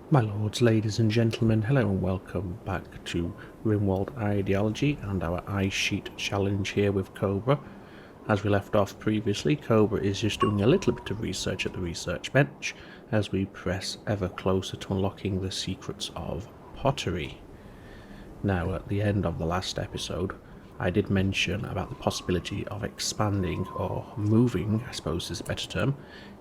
My lords, ladies and gentlemen, hello and welcome back to Rimworld Ideology and our Ice Sheet challenge here with Cobra. As we left off previously, Cobra is just doing a little bit of research at the research bench as we press ever closer to unlocking the secrets of pottery. Now, at the end of the last episode, I did mention about the possibility of expanding or moving, I suppose is a better term,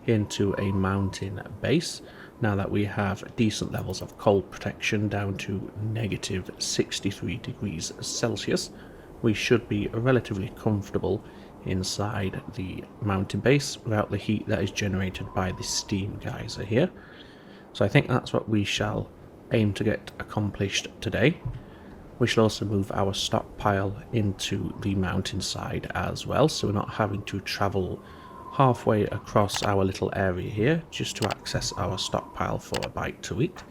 into a mountain base. Now that we have decent levels of cold protection down to negative 63 degrees Celsius, we should be relatively comfortable inside the mountain base without the heat that is generated by the steam geyser here. So I think that's what we shall aim to get accomplished today. We shall also move our stockpile into the mountainside as well, so we're not having to travel halfway across our little area here just to access our stockpile for a bite to eat.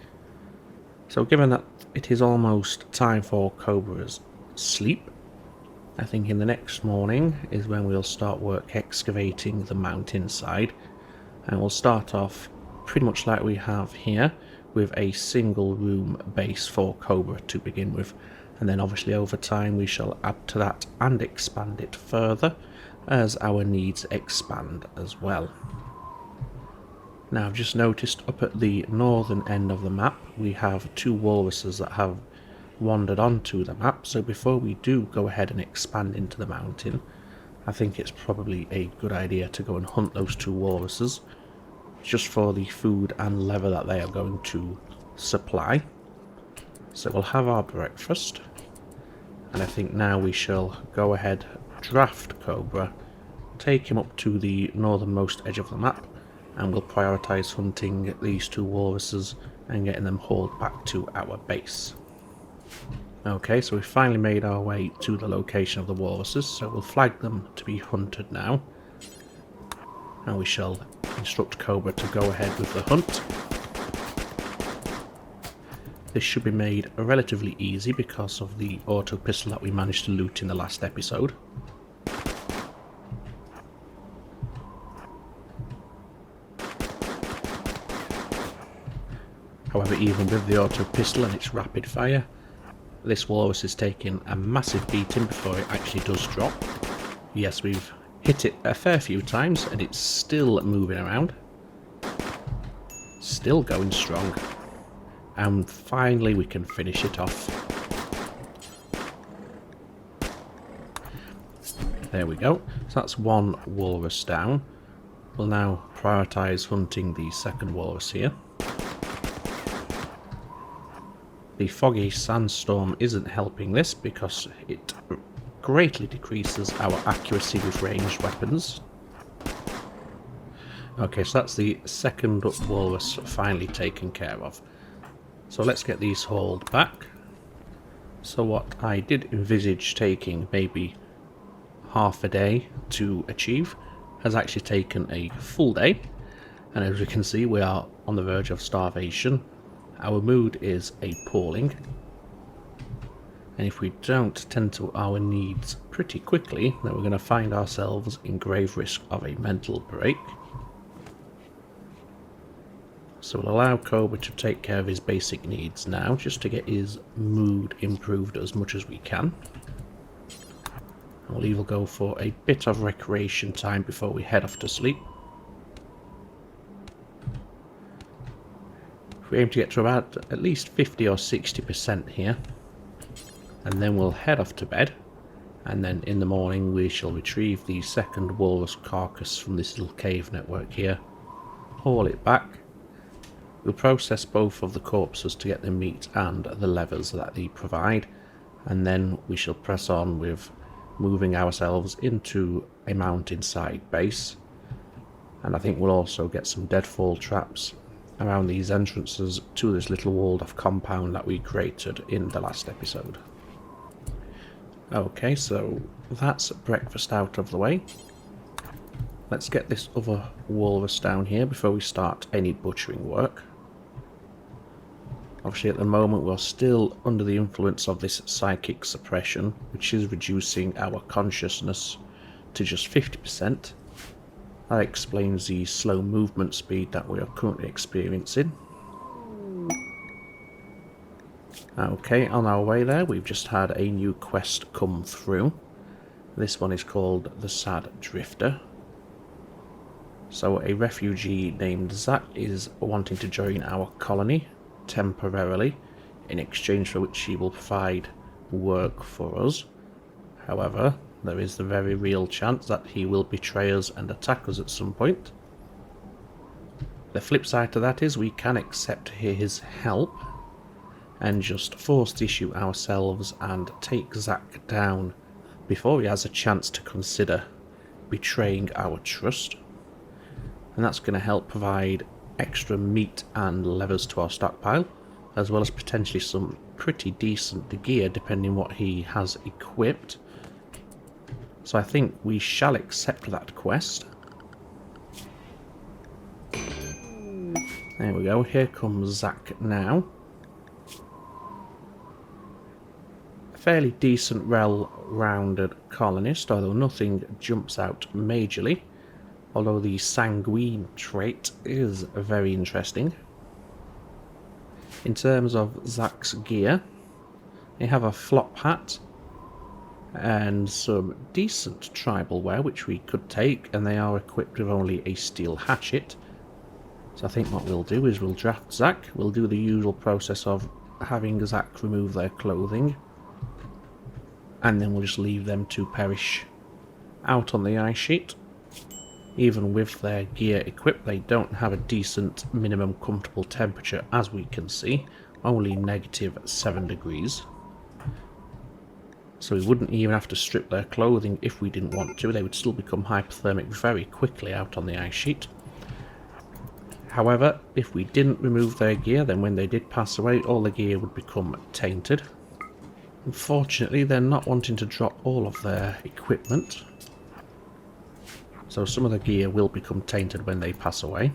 So given that it is almost time for Cobra's sleep, I think in the next morning is when we'll start work excavating the mountainside, and we'll start off pretty much like we have here with a single room base for Cobra to begin with, and then obviously over time we shall add to that and expand it further as our needs expand as well. Now I've just noticed up at the northern end of the map we have two walruses that have wandered onto the map, so before we do go ahead and expand into the mountain, I think it's probably a good idea to go and hunt those two walruses just for the food and leather that they are going to supply. So we'll have our breakfast, and I think now we shall go ahead, draft Cobra, take him up to the northernmost edge of the map, and we'll prioritise hunting these two walruses and getting them hauled back to our base. Okay, so we've finally made our way to the location of the walruses, so we'll flag them to be hunted now, and we shall instruct Cobra to go ahead with the hunt. This should be made relatively easy because of the auto pistol that we managed to loot in the last episode. However, even with the auto pistol and its rapid fire, this walrus is taking a massive beating before it actually does drop. Yes, we've hit it a fair few times and it's still moving around. Still going strong. And finally we can finish it off. There we go. So that's one walrus down. We'll now prioritise hunting the second walrus here. The foggy sandstorm isn't helping this because it greatly decreases our accuracy with ranged weapons. Okay, so that's the second walrus finally taken care of. So let's get these hauled back. So what I did envisage taking maybe half a day to achieve has actually taken a full day. And as we can see, we are on the verge of starvation. Our mood is appalling. And if we don't tend to our needs pretty quickly, then we're going to find ourselves in grave risk of a mental break. So we'll allow Cobra to take care of his basic needs now, just to get his mood improved as much as we can. And we'll even go for a bit of recreation time before we head off to sleep. We aim to get to about at least 50 or 60% here. And then we'll head off to bed. And then in the morning we shall retrieve the second walrus carcass from this little cave network here. Haul it back. We'll process both of the corpses to get the meat and the levers that they provide, and then we shall press on with moving ourselves into a mountainside base. And I think we'll also get some deadfall traps around these entrances to this little walled off compound that we created in the last episode. Okay, so that's breakfast out of the way. Let's get this other walrus down here before we start any butchering work. Obviously at the moment we're still under the influence of this psychic suppression, which is reducing our consciousness to just 50%. That explains the slow movement speed that we are currently experiencing. Okay, on our way there, we've just had a new quest come through. This one is called the Sad Drifter. So a refugee named Zach is wanting to join our colony temporarily, in exchange for which he will provide work for us. However, there is the very real chance that he will betray us and attack us at some point. The flip side to that is we can accept his help and just force the issue ourselves and take Zach down before he has a chance to consider betraying our trust. And that's going to help provide extra meat and levers to our stockpile, as well as potentially some pretty decent gear depending what he has equipped. So I think we shall accept that quest. There we go, here comes Zach now. A fairly decent, well-rounded colonist, although nothing jumps out majorly. Although the sanguine trait is very interesting. In terms of Zach's gear, they have a flop hat and some decent tribal wear which we could take, and they are equipped with only a steel hatchet. So I think what we'll do is we'll draft Zach, we'll do the usual process of having Zach remove their clothing, and then we'll just leave them to perish out on the ice sheet. Even with their gear equipped, they don't have a decent minimum comfortable temperature, as we can see, only -7 degrees. So we wouldn't even have to strip their clothing if we didn't want to. They would still become hypothermic very quickly out on the ice sheet. However, if we didn't remove their gear, then when they did pass away, all the gear would become tainted. Unfortunately, they're not wanting to drop all of their equipment, so some of the gear will become tainted when they pass away.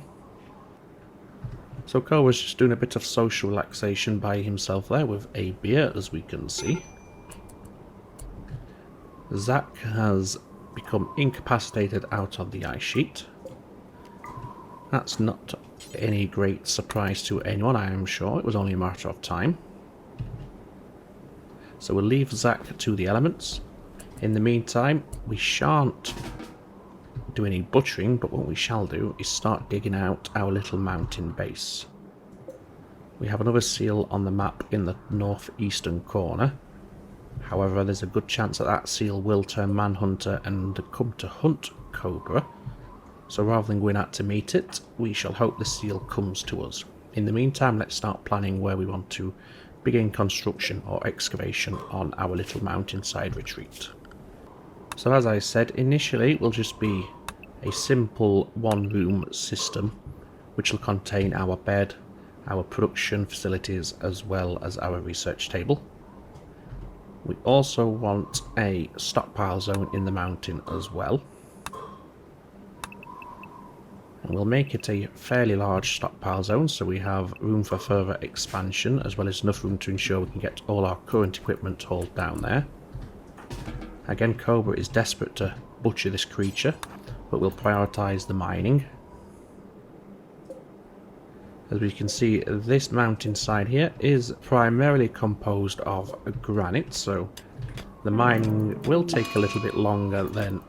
So Cobra's just doing a bit of social relaxation by himself there with a beer, as we can see. Zach has become incapacitated out on the ice sheet. That's not any great surprise to anyone, I am sure. It was only a matter of time. So we'll leave Zach to the elements. In the meantime, we shan't do any butchering, but what we shall do is start digging out our little mountain base. We have another seal on the map in the northeastern corner. However, there's a good chance that that seal will turn manhunter and come to hunt Cobra. So rather than going out to meet it, we shall hope the seal comes to us. In the meantime, let's start planning where we want to begin construction or excavation on our little mountainside retreat. So as I said, initially it will just be a simple one-room system which will contain our bed, our production facilities, as well as our research table. We also want a stockpile zone in the mountain as well. And we'll make it a fairly large stockpile zone so we have room for further expansion, as well as enough room to ensure we can get all our current equipment hauled down there. Again, Cobra is desperate to butcher this creature, but we'll prioritise the mining. As we can see, this mountainside here is primarily composed of granite, so the mining will take a little bit longer than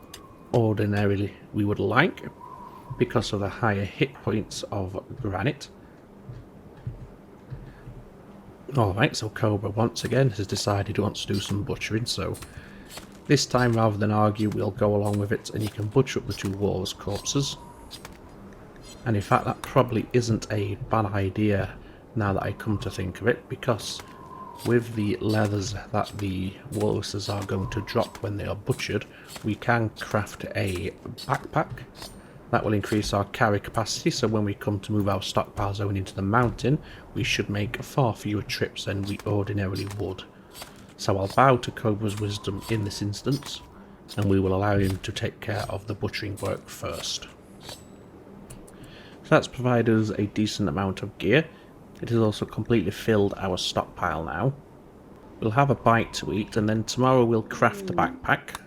ordinarily we would like because of the higher hit points of granite. Alright, so Cobra once again has decided he wants to do some butchering, so this time rather than argue we'll go along with it, and you can butcher up the two walrus corpses. And in fact that probably isn't a bad idea now that I come to think of it, because with the leathers that the walruses are going to drop when they are butchered, we can craft a backpack. That will increase our carry capacity, so when we come to move our stockpile zone into the mountain, we should make far fewer trips than we ordinarily would. So I'll bow to Cobra's wisdom in this instance, and we will allow him to take care of the butchering work first. So that's provided us a decent amount of gear. It has also completely filled our stockpile now. We'll have a bite to eat, and then tomorrow we'll craft the backpack.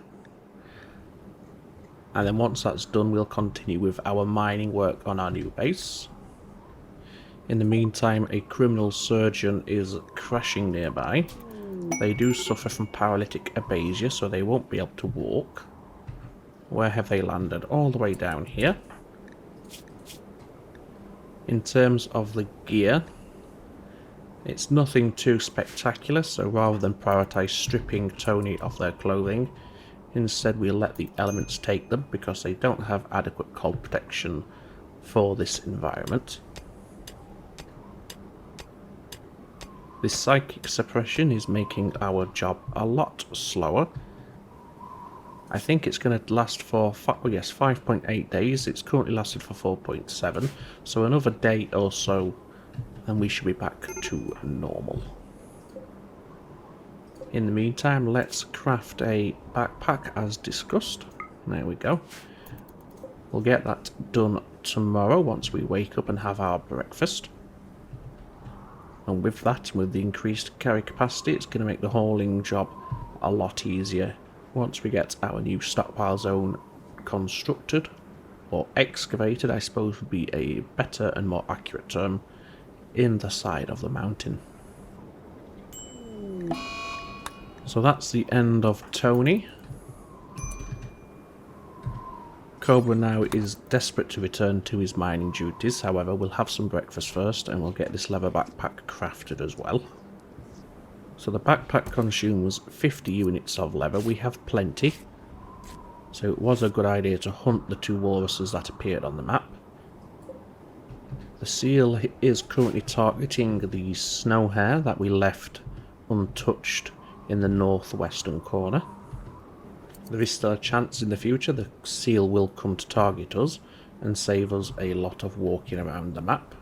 And then once that's done, we'll continue with our mining work on our new base. In the meantime, a criminal surgeon is crashing nearby. They do suffer from paralytic abasia, so they won't be able to walk. Where have they landed? All the way down here. In terms of the gear, it's nothing too spectacular, so rather than prioritise stripping Tony of their clothing, instead we'll let the elements take them because they don't have adequate cold protection for this environment. This psychic suppression is making our job a lot slower. I think it's going to last for 5.8 days. It's currently lasted for 4.7, so another day or so and we should be back to normal. In the meantime, let's craft a backpack as discussed. There we go. We'll get that done tomorrow once we wake up and have our breakfast. And with that, with the increased carry capacity, it's going to make the hauling job a lot easier once we get our new stockpile zone constructed, or excavated, I suppose would be a better and more accurate term, in the side of the mountain. So that's the end of Tony. Cobra now is desperate to return to his mining duties, however we'll have some breakfast first and we'll get this leather backpack crafted as well. So the backpack consumes 50 units of leather. We have plenty, so it was a good idea to hunt the two walruses that appeared on the map. The seal is currently targeting the snow hare that we left untouched in the northwestern corner. There is still a chance in the future the seal will come to target us and save us a lot of walking around the map.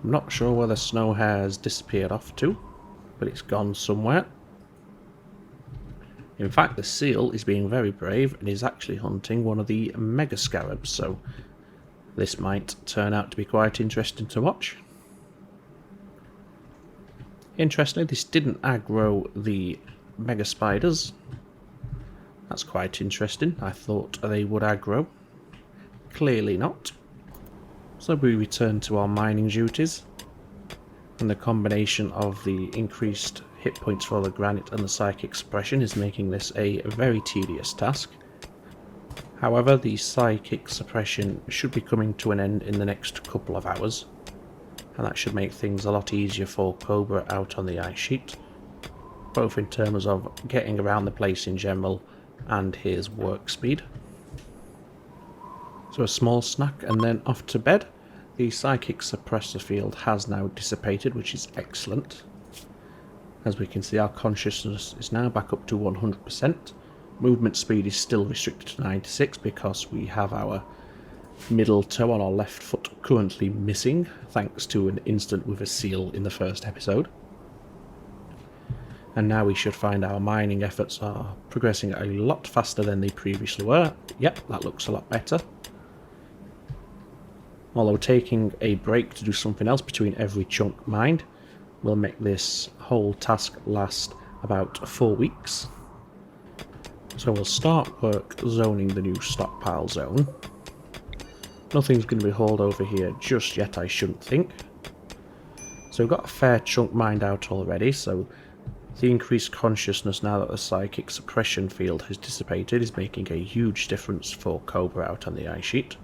I'm not sure where the snow hare has disappeared off to, but it's gone somewhere. In fact, the seal is being very brave and is actually hunting one of the mega scarabs, so this might turn out to be quite interesting to watch. Interestingly, this didn't aggro the mega spiders. That's quite interesting. I thought they would aggro. Clearly not. So we return to our mining duties. And the combination of the increased hit points for the granite and the psychic suppression is making this a very tedious task. However, the psychic suppression should be coming to an end in the next couple of hours. And that should make things a lot easier for Cobra out on the ice sheet. Both in terms of getting around the place in general and his work speed. So a small snack and then off to bed. The psychic suppressor field has now dissipated, which is excellent. As we can see, our consciousness is now back up to 100%. Movement speed is still restricted to 96 because we have our middle toe on our left foot currently missing, thanks to an incident with a seal in the first episode. And now we should find our mining efforts are progressing a lot faster than they previously were. Yep, that looks a lot better. Although taking a break to do something else between every chunk mined will make this whole task last about 4 weeks. So we'll start work zoning the new stockpile zone. Nothing's going to be hauled over here just yet, I shouldn't think. So we've got a fair chunk mined out already, so the increased consciousness now that the psychic suppression field has dissipated is making a huge difference for Cobra out on the ice sheet.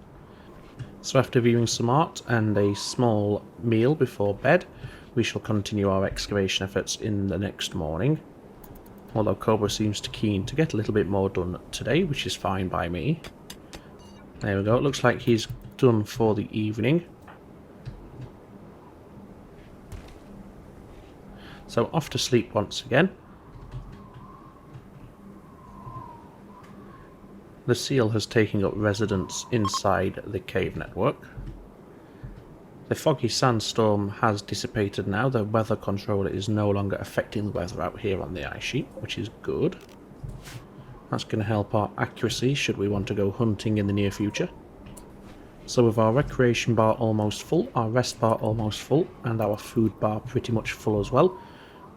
So after viewing some art and a small meal before bed, we shall continue our excavation efforts in the next morning. Although Cobra seems keen to get a little bit more done today, which is fine by me. There we go, it looks like he's done for the evening. So off to sleep once again. The seal has taken up residence inside the cave network. The foggy sandstorm has dissipated now. The weather controller is no longer affecting the weather out here on the ice sheet, which is good. That's going to help our accuracy should we want to go hunting in the near future. So with our recreation bar almost full, our rest bar almost full, and our food bar pretty much full as well,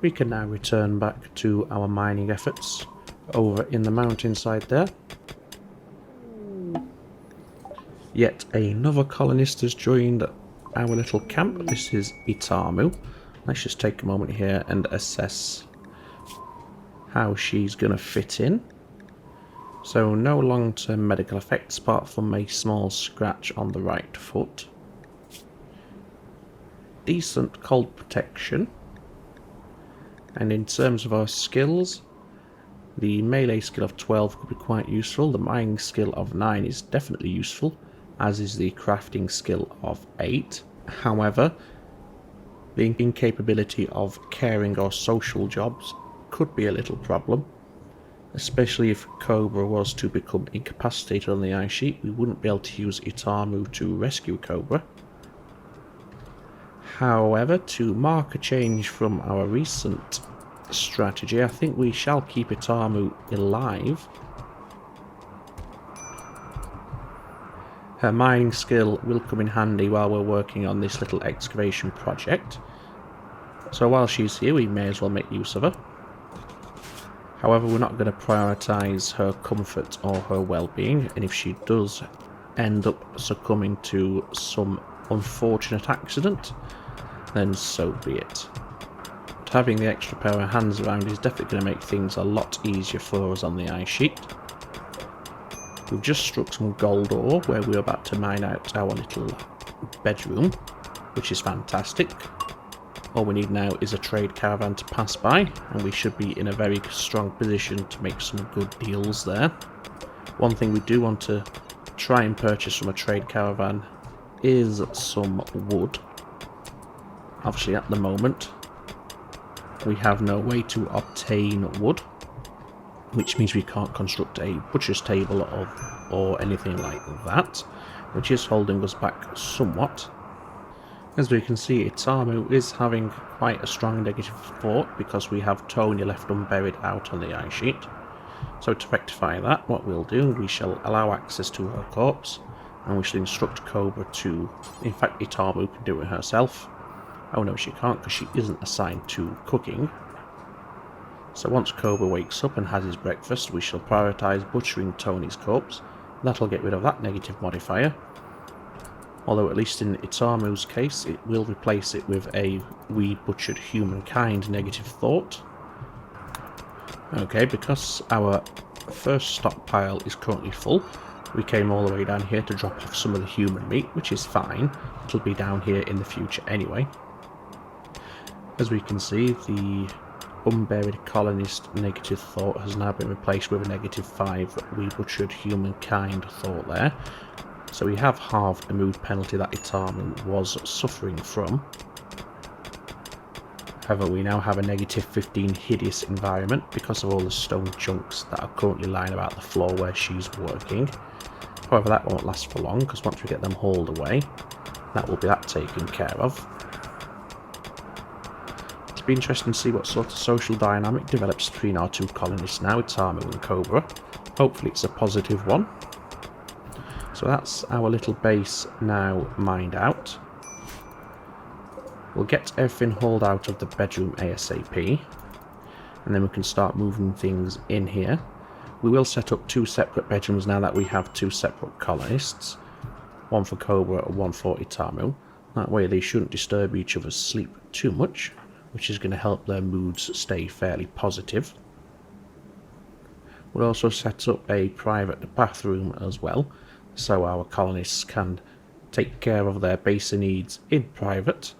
we can now return back to our mining efforts over in the mountainside there. Yet another colonist has joined our little camp. This is Itamu. Let's just take a moment here and assess how she's going to fit in. So no long-term medical effects apart from a small scratch on the right foot. Decent cold protection. And in terms of our skills, the melee skill of 12 could be quite useful. The mining skill of 9 is definitely useful, as is the crafting skill of 8. However, the incapability of caring or social jobs could be a little problem, especially if Cobra was to become incapacitated on the ice sheet. We wouldn't be able to use Itamu to rescue Cobra. However, to mark a change from our recent strategy, I think we shall keep Itamu alive. Her mining skill will come in handy while we're working on this little excavation project. So while she's here, we may as well make use of her. However, we're not going to prioritise her comfort or her well-being, and if she does end up succumbing to some unfortunate accident, then so be it. But having the extra pair of hands around is definitely going to make things a lot easier for us on the ice sheet. We've just struck some gold ore where we're about to mine out our little bedroom, which is fantastic. All we need now is a trade caravan to pass by, and we should be in a very strong position to make some good deals there. One thing we do want to try and purchase from a trade caravan is some wood. Obviously at the moment we have no way to obtain wood, which means we can't construct a butcher's table or anything like that, which is holding us back somewhat. As we can see, Itamu is having quite a strong negative thought because we have Tonya left unburied out on the ice sheet. So to rectify that, what we'll do, we shall allow access to her corpse, and we shall instruct Cobra to, in fact Itamu can do it herself. Oh no, she can't because she isn't assigned to cooking. So once Cobra wakes up and has his breakfast, we shall prioritise butchering Tony's corpse. That'll get rid of that negative modifier. Although at least in Itamu's case, it will replace it with a "we butchered humankind" negative thought. Okay, because our first stockpile is currently full, we came all the way down here to drop off some of the human meat, which is fine. It'll be down here in the future anyway. As we can see, the unburied colonist negative thought has now been replaced with a -5 "we butchered humankind" thought there. So we have halved the mood penalty that Itamu was suffering from. However, we now have a -15 hideous environment because of all the stone chunks that are currently lying about the floor where she's working. However, that won't last for long, because once we get them hauled away, that will be that taken care of. It'll be interesting to see what sort of social dynamic develops between our two colonists now, Itamu and Cobra. Hopefully it's a positive one. So that's our little base now mined out. We'll get everything hauled out of the bedroom ASAP, and then we can start moving things in here. We will set up 2 separate bedrooms now that we have 2 separate colonists. One for Cobra and one for Itamu. That way they shouldn't disturb each other's sleep too much, which is going to help their moods stay fairly positive. We'll also set up a private bathroom as well, so our colonists can take care of their basic needs in private.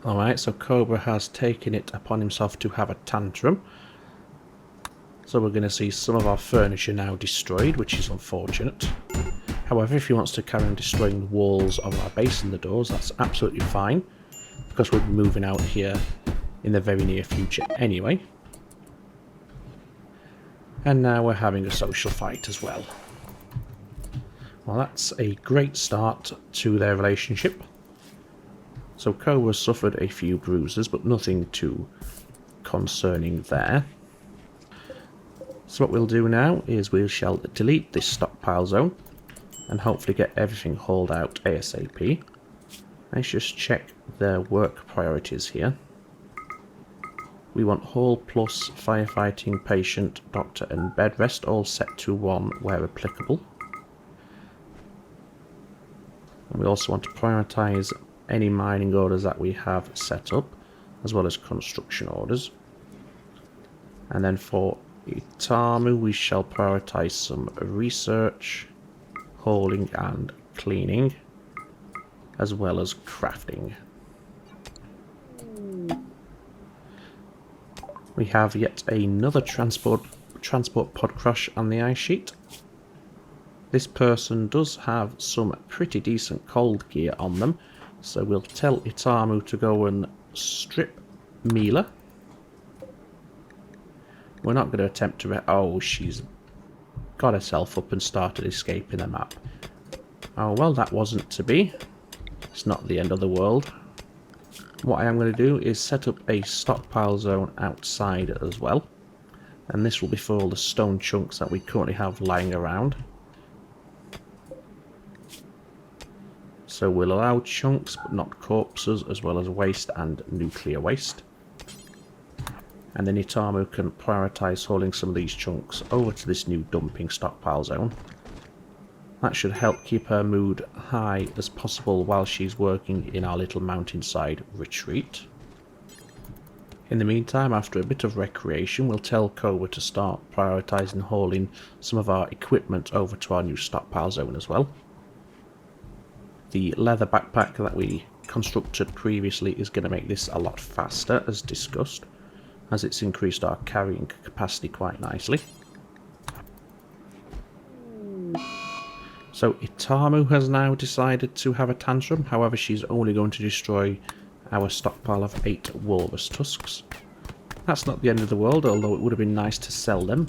Alright, so Cobra has taken it upon himself to have a tantrum. So we're going to see some of our furniture now destroyed, which is unfortunate. However, if he wants to carry on destroying the walls of our base and the doors, that's absolutely fine, because we'll be moving out here in the very near future anyway. And now we're having a social fight as well. Well, that's a great start to their relationship. So Cobra suffered a few bruises, but nothing too concerning there. So what we'll do now is we shall delete this stockpile zone and hopefully get everything hauled out ASAP. Let's just check their work priorities here. We want haul plus firefighting, patient, doctor and bed rest all set to 1 where applicable. And we also want to prioritise any mining orders that we have set up, as well as construction orders. And then for Itamu, we shall prioritise some research, hauling and cleaning, as well as crafting. We have yet another transport pod crash on the ice sheet. This person does have some pretty decent cold gear on them, so we'll tell Itamu to go and strip Mila. We're not going to attempt to... Oh, she's got herself up and started escaping the map. Oh, well, that wasn't to be. It's not the end of the world. What I am going to do is set up a stockpile zone outside as well. And this will be for all the stone chunks that we currently have lying around. So we'll allow chunks but not corpses, as well as waste and nuclear waste. And then Itamu can prioritise hauling some of these chunks over to this new dumping stockpile zone. That should help keep her mood high as possible while she's working in our little mountainside retreat. In the meantime, after a bit of recreation, we'll tell Cobra to start prioritising hauling some of our equipment over to our new stockpile zone as well. The leather backpack that we constructed previously is going to make this a lot faster, as discussed, as it's increased our carrying capacity quite nicely. So Itamu has now decided to have a tantrum, however she's only going to destroy our stockpile of 8 walrus tusks. That's not the end of the world, although it would have been nice to sell them.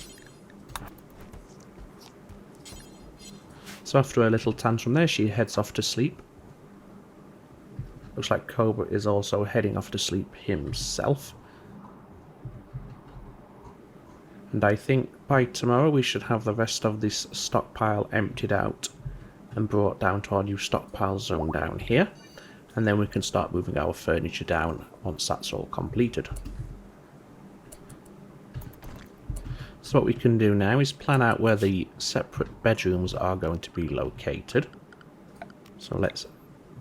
So after a little tantrum there, she heads off to sleep. Looks like Cobra is also heading off to sleep himself. And I think by tomorrow we should have the rest of this stockpile emptied out and brought down to our new stockpile zone down here. And then we can start moving our furniture down once that's all completed. So what we can do now is plan out where the separate bedrooms are going to be located. So let's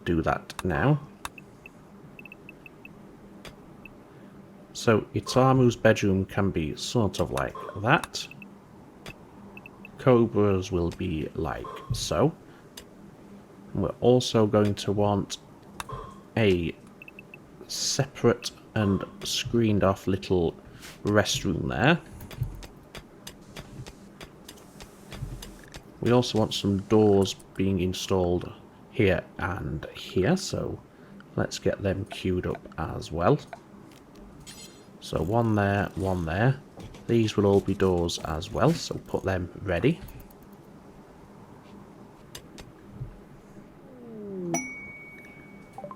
do that now. So Itamu's bedroom can be sort of like that. Cobra's will be like so. And we're also going to want a separate and screened off little restroom there. We also want some doors being installed here and here, so let's get them queued up as well. So one there, one there. These will all be doors as well, so put them ready.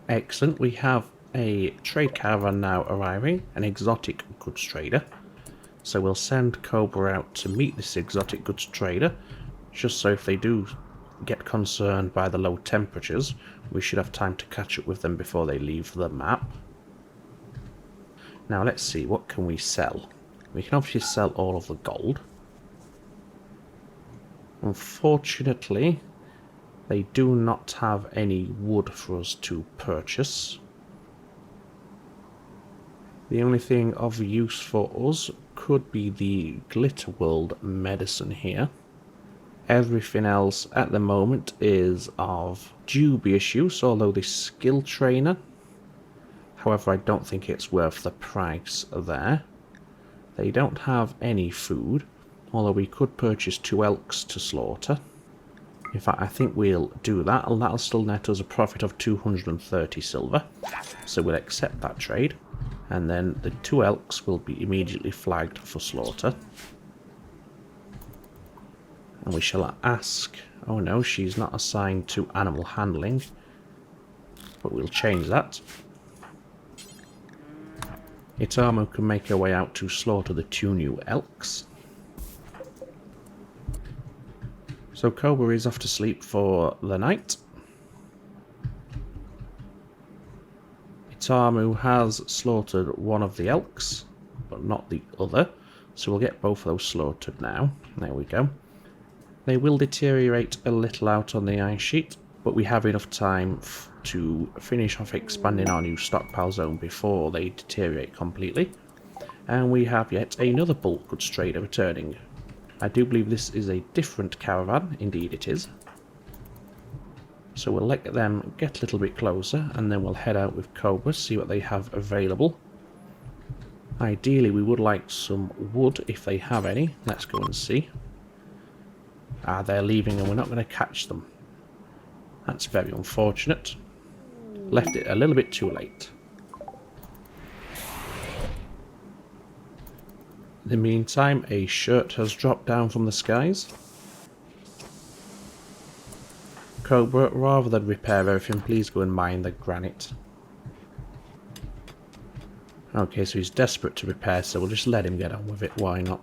Excellent, we have a trade caravan now arriving, an exotic goods trader. So we'll send Cobra out to meet this exotic goods trader, just so if they do get concerned by the low temperatures, we should have time to catch up with them before they leave the map. Now let's see, what can we sell? We can obviously sell all of the gold. Unfortunately, they do not have any wood for us to purchase. The only thing of use for us could be the Glitter-World medicine here. Everything else at the moment is of dubious use, although the skill trainer. However, I don't think it's worth the price there. They don't have any food, although we could purchase 2 elks to slaughter. In fact, I think we'll do that, and that'll still net us a profit of 230 silver. So we'll accept that trade, and then the 2 elks will be immediately flagged for slaughter. And we shall ask... Oh no, she's not assigned to animal handling, but we'll change that. Itamu can make her way out to slaughter the 2 new elks. So Cobra is off to sleep for the night. Itamu has slaughtered one of the elks, but not the other, so we'll get both of those slaughtered now. There we go. They will deteriorate a little out on the ice sheet, but we have enough time to finish off expanding our new stockpile zone before they deteriorate completely. And we have yet another bulk goods trader returning. I do believe this is a different caravan, indeed it is. So we'll let them get a little bit closer and then we'll head out with Cobra, see what they have available. Ideally we would like some wood if they have any. Let's go and see. Ah, they're leaving and we're not going to catch them. That's very unfortunate. Left it a little bit too late. In the meantime, a shirt has dropped down from the skies. Cobra, rather than repair everything, please go and mine the granite. Okay, so he's desperate to repair, so we'll just let him get on with it, why not?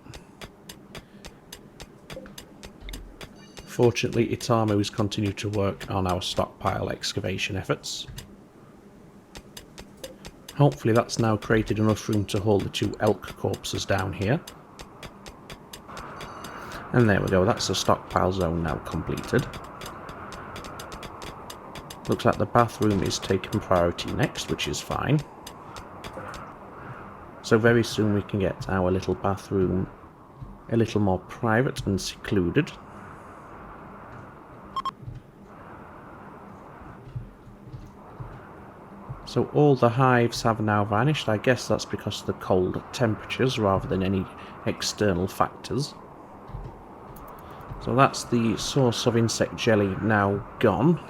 Fortunately, Itamu has continued to work on our stockpile excavation efforts. Hopefully that's now created enough room to hold the 2 elk corpses down here. And there we go, that's the stockpile zone now completed. Looks like the bathroom is taking priority next, which is fine. So very soon we can get our little bathroom a little more private and secluded. So all the hives have now vanished. I guess that's because of the cold temperatures rather than any external factors. So that's the source of insect jelly now gone.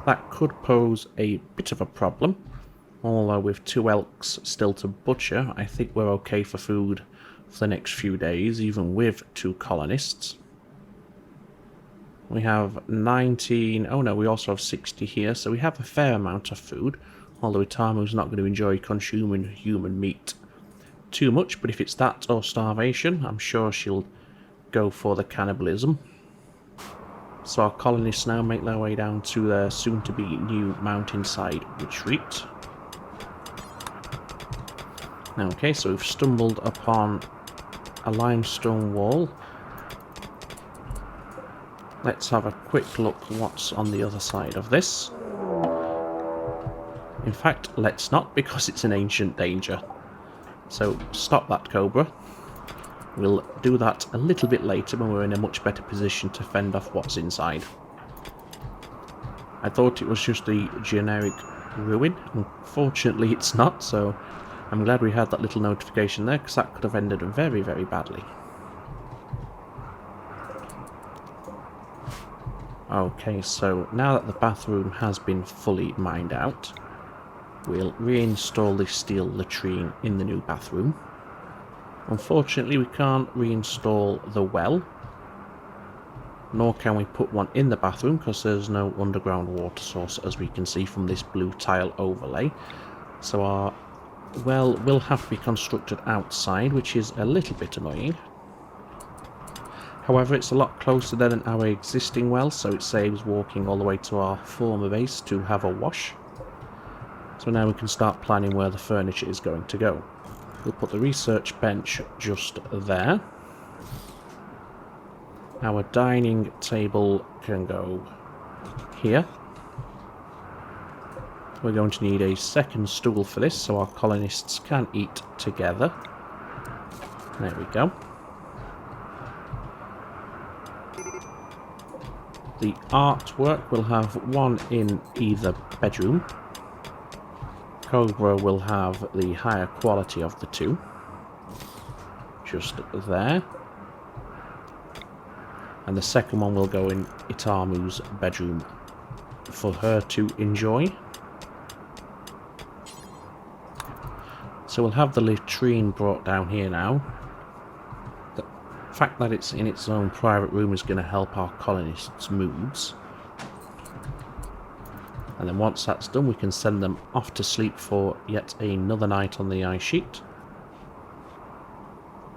That could pose a bit of a problem. Although with 2 elks still to butcher, I think we're okay for food for the next few days, even with 2 colonists. We have 19... oh no, we also have 60 here, so we have a fair amount of food. Although Itamu's not going to enjoy consuming human meat too much, but if it's that or starvation, I'm sure she'll go for the cannibalism. So our colonists now make their way down to their soon-to-be new mountainside retreat. Okay, so we've stumbled upon a limestone wall. Let's have a quick look what's on the other side of this. In fact, let's not, because it's an ancient danger. So stop that, Cobra. We'll do that a little bit later when we're in a much better position to fend off what's inside. I thought it was just a generic ruin. Unfortunately it's not, so I'm glad we had that little notification there, because that could have ended very, very badly. Okay, so now that the bathroom has been fully mined out, we'll reinstall this steel latrine in the new bathroom. Unfortunately, we can't reinstall the well, nor can we put one in the bathroom because there's no underground water source, as we can see from this blue tile overlay. So our well will have to be constructed outside, which is a little bit annoying. However, it's a lot closer than our existing well, so it saves walking all the way to our former base to have a wash. So now we can start planning where the furniture is going to go. We'll put the research bench just there. Our dining table can go here. We're going to need a second stool for this so our colonists can eat together. There we go. The artwork will have one in either bedroom. Cobra will have the higher quality of the 2. Just there. And the second one will go in Itamu's bedroom for her to enjoy. So we'll have the latrine brought down here now. The fact that it's in its own private room is going to help our colonists' moods. And then once that's done, we can send them off to sleep for yet another night on the ice sheet.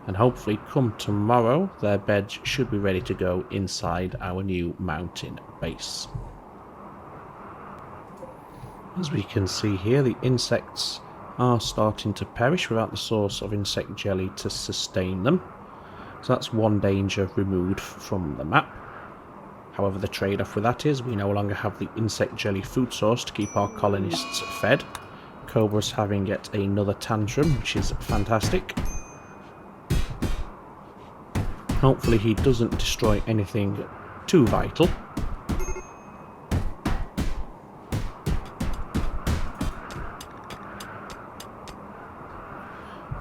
And hopefully come tomorrow, their beds should be ready to go inside our new mountain base. As we can see here, the insects are starting to perish without the source of insect jelly to sustain them. So that's one danger removed from the map. However, the trade-off with that is we no longer have the insect jelly food source to keep our colonists fed. Cobra's having yet another tantrum, which is fantastic. Hopefully he doesn't destroy anything too vital.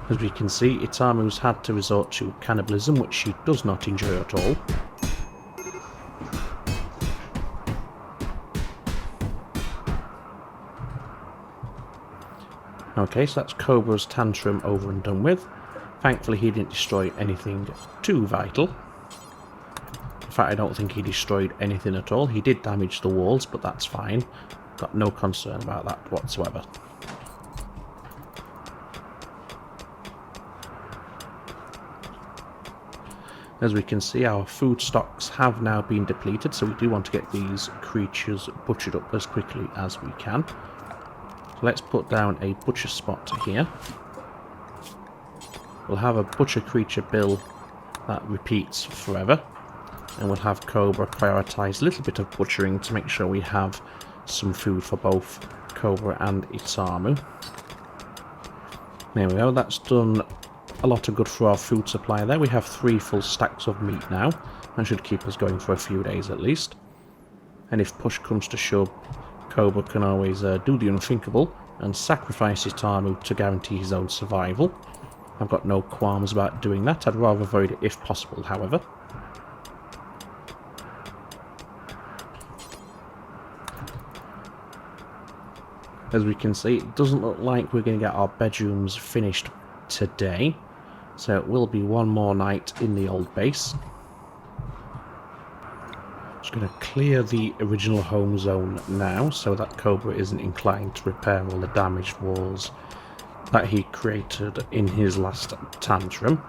As we can see, Itamu's had to resort to cannibalism, which she does not enjoy at all. Okay, so that's Cobra's tantrum over and done with. Thankfully he didn't destroy anything too vital. In fact, I don't think he destroyed anything at all. He did damage the walls, but that's fine. Got no concern about that whatsoever. As we can see, our food stocks have now been depleted, so we do want to get these creatures butchered up as quickly as we can. So let's put down a butcher spot here. We'll have a butcher creature bill that repeats forever, and we'll have Cobra prioritise a little bit of butchering to make sure we have some food for both Cobra and Itamu. There we go, that's done a lot of good for our food supply there. We have 3 full stacks of meat now. That should keep us going for a few days at least. And if push comes to shove, Cobra can always do the unthinkable and sacrifice Itamu to guarantee his own survival. I've got no qualms about doing that. I'd rather avoid it if possible, however. As we can see, it doesn't look like we're going to get our bedrooms finished today. So it will be one more night in the old base. Just going to clear the original home zone now so that Cobra isn't inclined to repair all the damaged walls that he created in his last tantrum.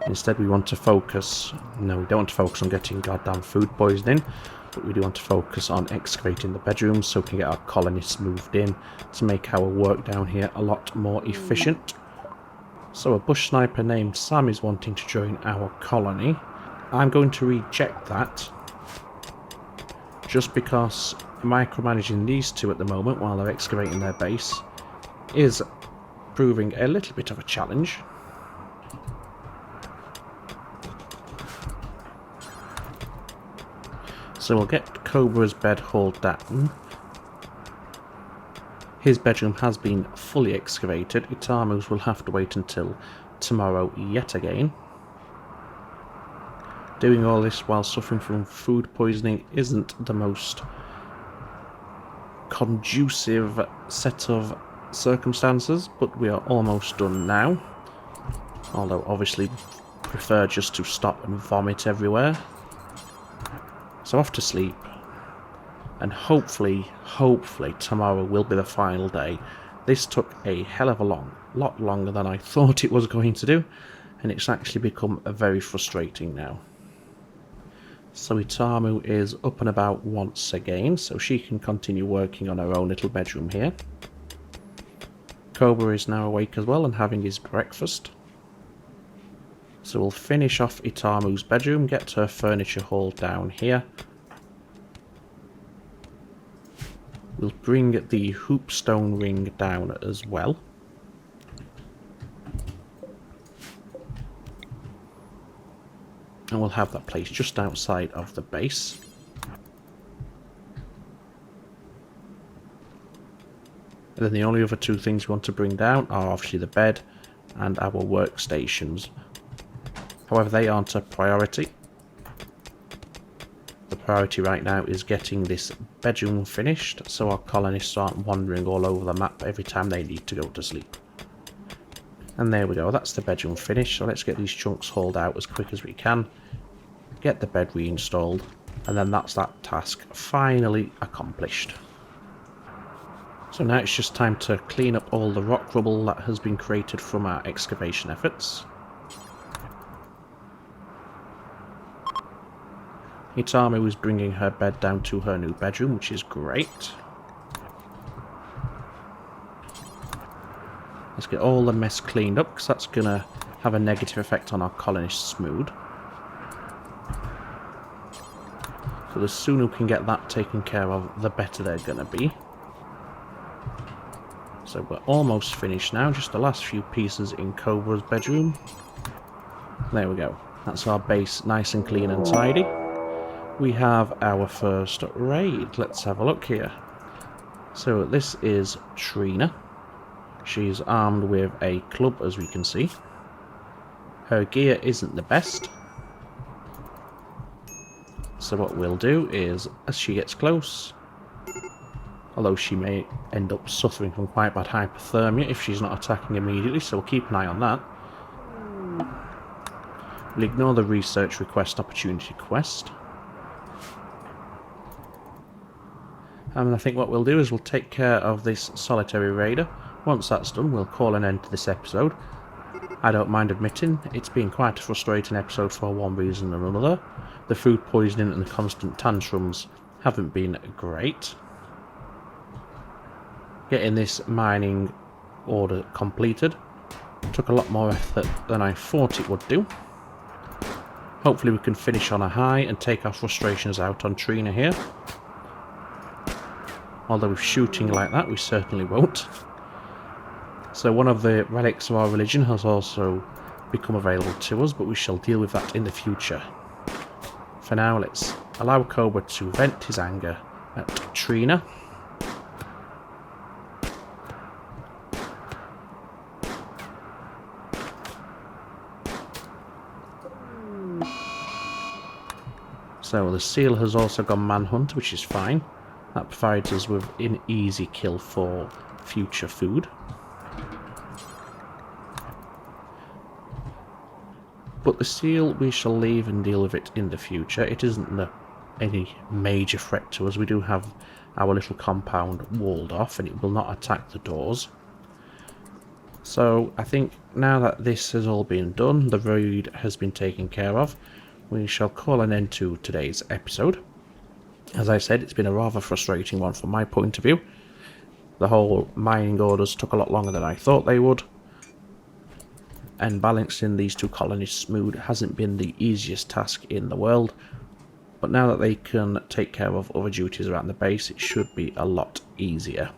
Instead we want to focus... No, we don't want to focus on getting goddamn food poisoning, but we do want to focus on excavating the bedrooms so we can get our colonists moved in to make our work down here a lot more efficient. So a bush sniper named Sam is wanting to join our colony. I'm going to reject that, just because micromanaging these two at the moment while they're excavating their base is proving a little bit of a challenge. So we'll get Cobra's bed hauled down. His bedroom has been fully excavated. Itamu's will have to wait until tomorrow yet again. Doing all this while suffering from food poisoning isn't the most conducive set of circumstances, but we are almost done now. Although obviously prefer just to stop and vomit everywhere. So off to sleep. And hopefully tomorrow will be the final day. This took a hell of a lot longer than I thought it was going to do, and it's actually become very frustrating now. So Itamu is up and about once again, so she can continue working on her own little bedroom here. Cobra is now awake as well and having his breakfast. So we'll finish off Itamu's bedroom, get her furniture hauled down here. We'll bring the hoopstone ring down as well. And we'll have that placed just outside of the base. And then the only other 2 things we want to bring down are obviously the bed and our workstations. However, they aren't a priority. The priority right now is getting this bedroom finished so our colonists aren't wandering all over the map every time they need to go to sleep. And there we go, that's the bedroom finished, so let's get these chunks hauled out as quick as we can, get the bed reinstalled, and then that's that task finally accomplished. So now it's just time to clean up all the rock rubble that has been created from our excavation efforts. Itamu is bringing her bed down to her new bedroom, which is great. Let's get all the mess cleaned up, because that's going to have a negative effect on our colonists' mood. So the sooner we can get that taken care of, the better they're going to be. So we're almost finished now, just the last few pieces in Cobra's bedroom. There we go. That's our base nice and clean and tidy. We have our first raid. Let's have a look here. So this is Trina. She's armed with a club, as we can see. Her gear isn't the best. So what we'll do is, as she gets close, although she may end up suffering from quite bad hypothermia if she's not attacking immediately, so we'll keep an eye on that. We'll ignore the research request opportunity quest. And I think what we'll do is we'll take care of this solitary raider. Once that's done, we'll call an end to this episode. I don't mind admitting, it's been quite a frustrating episode for one reason or another. The food poisoning and the constant tantrums haven't been great. Getting this mining order completed took a lot more effort than I thought it would do. Hopefully we can finish on a high and take our frustrations out on Trina here. Although with shooting like that, we certainly won't. So one of the relics of our religion has also become available to us, but we shall deal with that in the future. For now, let's allow Cobra to vent his anger at Trina. So the seal has also gone manhunt, which is fine. That provides us with an easy kill for future food. But the seal, we shall leave and deal with it in the future. It isn't any major threat to us. We do have our little compound walled off and it will not attack the doors. So I think now that this has all been done, the raid has been taken care of, we shall call an end to today's episode. As I said, it's been a rather frustrating one from my point of view. The whole mining orders took a lot longer than I thought they would. And balancing these two colonists' mood hasn't been the easiest task in the world. But now that they can take care of other duties around the base, it should be a lot easier.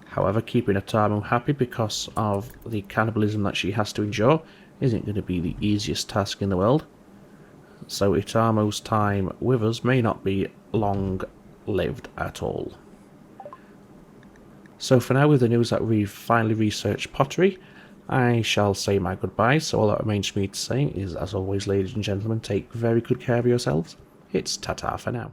However, keeping Itamu happy because of the cannibalism that she has to endure isn't going to be the easiest task in the world. So Itamu's time with us may not be long-lived at all. So for now, with the news that we've finally researched pottery, I shall say my goodbyes. So all that remains for me to say is, as always, ladies and gentlemen, take very good care of yourselves. It's ta-ta for now.